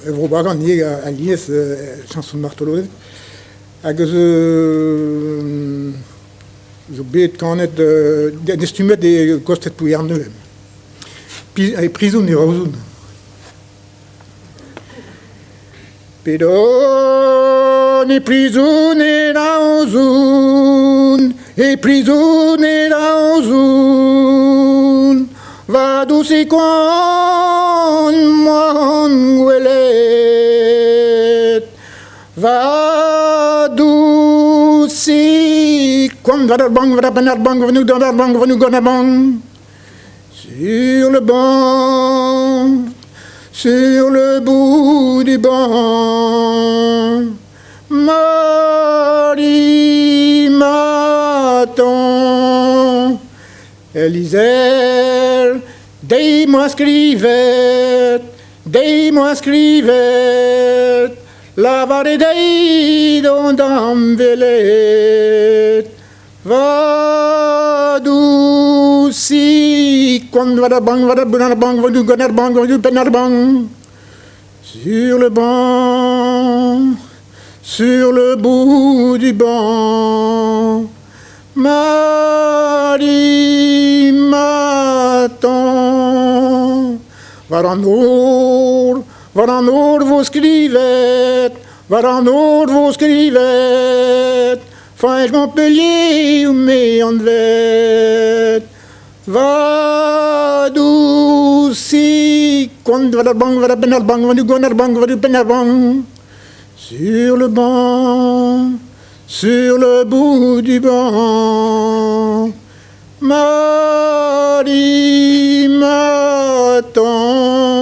Evropaga nie alies chanson martolodet hag zo bet kanet destumet de kostet pou yarneuem e prizoun e raozoun pedon e prizoun e raozoun e prizoun e raozoun va douce con mon gwelet va douce con va dar bang va penar bang va nu dar bang va nu gonar bang sur le bout du banc Marie m'attend Elisère, dis-moi scrivet, la vare dei dondam velet, va douci, quand va bang, va bunar bang, va du gonar bang, va du penar bang, sur le bout du banc, Marie m'attend. Varan ord vos skrivet, French Montpellier ou Méandvet. Va douci, quand va bang, va penar bang, va du gonar bang, va du penar bang, sur le bout du banc, Marie m'attend.